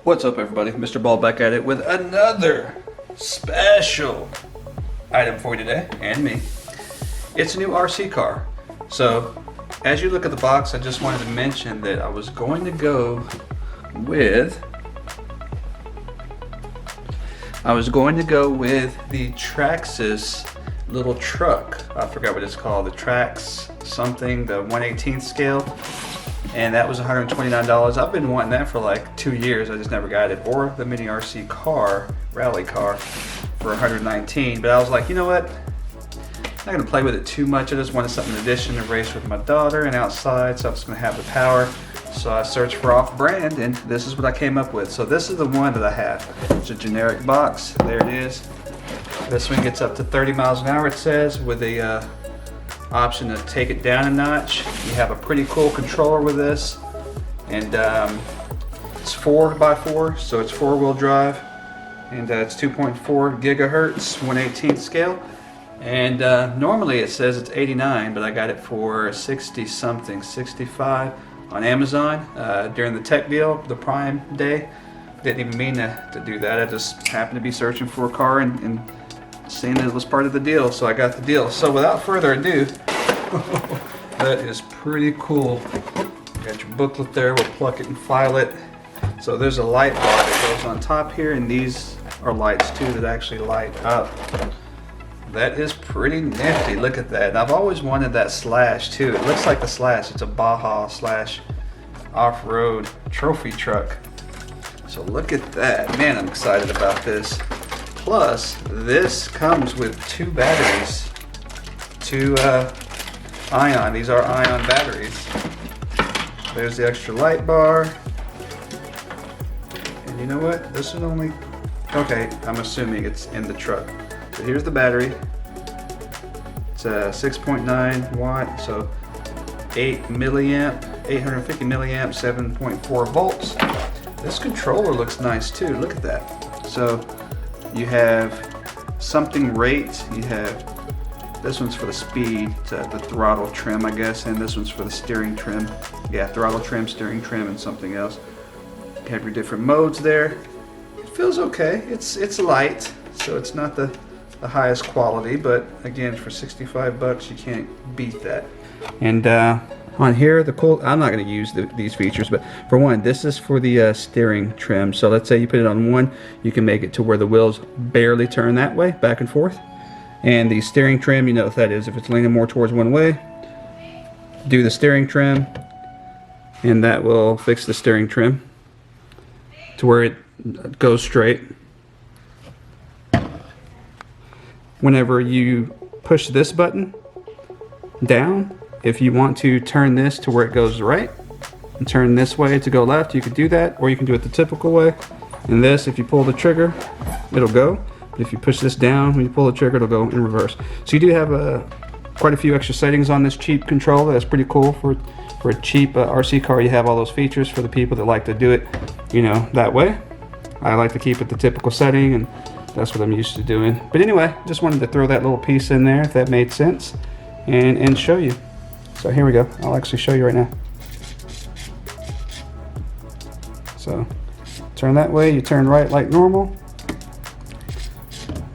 What's up, everybody? Mr. Ball back at it with another special item for you today, and me. It's a new RC car. So, as you look at the box, I just wanted to mention that I was going to go with the Traxxas little truck. I forgot what it's called, the Trax something, the 1/18th scale. And that was $129. I've been wanting that for like 2 years. I just never got it. Or the mini RC car, rally car, for $119. But I was like, you know what? I'm not gonna play with it too much. I just wanted something in addition to race with my daughter and outside, so I was gonna have the power. So I searched for off-brand, and this is what I came up with. So this is the one that I have. It's a generic box. There it is. This one gets up to 30 miles an hour, it says, with a option to take it down a notch. You have a pretty cool controller with this, and it's 4x4, so it's 4-wheel drive, and it's 2.4 gigahertz, 1/18th scale. And normally it says it's 89, but I got it for 60 something, 65 on Amazon during the tech deal, the Prime Day. Didn't even mean to do that. I just happened to be searching for a car and seeing that it was part of the deal, so I got the deal. So without further ado, that is pretty cool. Got your booklet there, we'll pluck it and file it. So there's a light bar that goes on top here, and these are lights too that actually light up. That is pretty nifty, look at that. And I've always wanted that Slash too. It looks like the Slash, it's a Baja Slash off-road trophy truck. So look at that, man, I'm excited about this. Plus, this comes with 2 batteries, 2 ion. These are ion batteries. There's the extra light bar. And you know what? This is only, okay, I'm assuming it's in the truck. So here's the battery. It's a 6.9 watt, so 850 milliamp, 7.4 volts. This controller looks nice too. Look at that. So you have something rate, you have, this one's for the speed, the throttle trim I guess, and this one's for the steering trim. Yeah, throttle trim, steering trim, and something else. You have your different modes there. It feels okay, it's light, so it's not the highest quality, but again, for 65 bucks you can't beat that. And on here, the cool, I'm not going to use these features, but for one, this is for the steering trim. So let's say you put it on one, you can make it to where the wheels barely turn that way, back and forth. And the steering trim, you know what that is. If it's leaning more towards one way, do the steering trim, and that will fix the steering trim to where it goes straight. Whenever you push this button down, if you want to turn this to where it goes right and turn this way to go left, you could do that, or you can do it the typical way. And this, if you pull the trigger, it'll go. But if you push this down, when you pull the trigger, it'll go in reverse. So you do have quite a few extra settings on this cheap controller. That's pretty cool for a cheap RC car. You have all those features for the people that like to do it, you know, that way. I like to keep it the typical setting, and that's what I'm used to doing. But anyway, just wanted to throw that little piece in there, if that made sense, and show you. So here we go. I'll actually show you right now. So turn that way, you turn right like normal.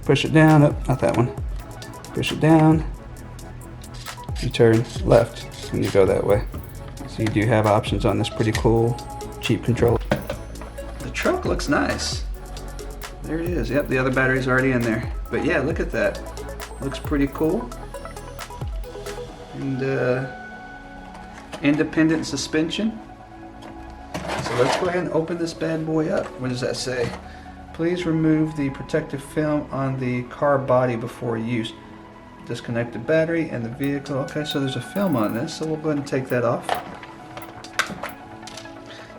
Push it down, oh, not that one. Push it down. You turn left and you go that way. So you do have options on this pretty cool, cheap controller. The truck looks nice. There it is. Yep, the other battery's already in there. But yeah, look at that. Looks pretty cool. And independent suspension. So let's go ahead and open this bad boy up. What does that say? Please remove the protective film on the car body before use. Disconnect the battery and the vehicle. Okay, so there's a film on this, so we'll go ahead and take that off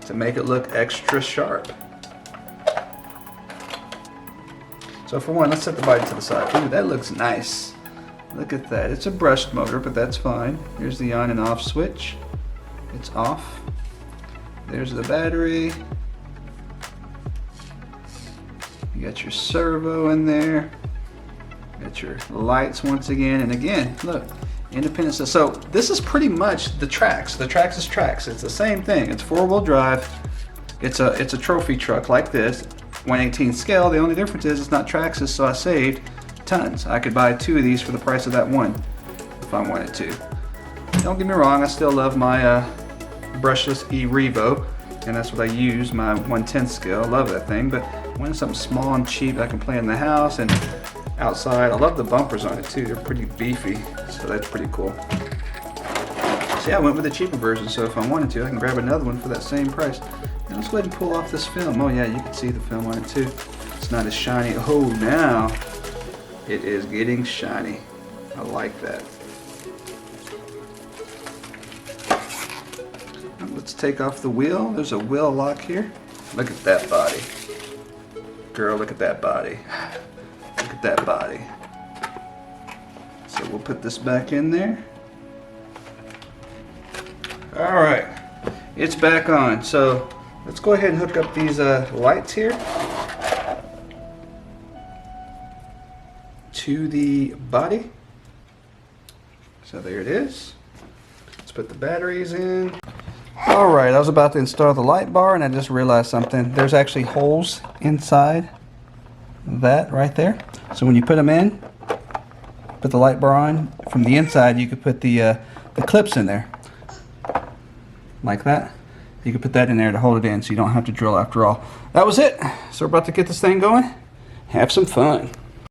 to make it look extra sharp. So for one, let's set the body to the side. Ooh, that looks nice. Look at that. It's a brushed motor, but that's fine. Here's the on and off switch. It's off. There's the battery. You got your servo in there. Got your lights once again. And again, look, independent. So this is pretty much the Traxxas. The Traxxas. It's the same thing. It's 4-wheel drive. It's a trophy truck like this, 1/18 scale. The only difference is it's not Traxxas, so I saved tons. I could buy 2 of these for the price of that one if I wanted to. Don't get me wrong, I still love my brushless E-Revo, and that's what I use, my 1/10 scale. I love that thing, but I wanted something small and cheap I can play in the house and outside. I love the bumpers on it too. They're pretty beefy, so that's pretty cool. See, I went with the cheaper version, so if I wanted to, I can grab another one for that same price. Now let's go ahead and pull off this film. Oh yeah, you can see the film on it too. It's not as shiny. Oh, now it is getting shiny. I like that. Let's take off the wheel. There's a wheel lock here. Look at that body. Girl, look at that body. Look at that body. So we'll put this back in there. Alright, it's back on. So let's go ahead and hook up these lights here to the body. So there it is. Let's put the batteries in. Alright, I was about to install the light bar and I just realized something. There's actually holes inside that right there. So when you put them in, put the light bar on, from the inside you could put the clips in there. Like that. You can put that in there to hold it in so you don't have to drill after all. That was it. So we're about to get this thing going. Have some fun.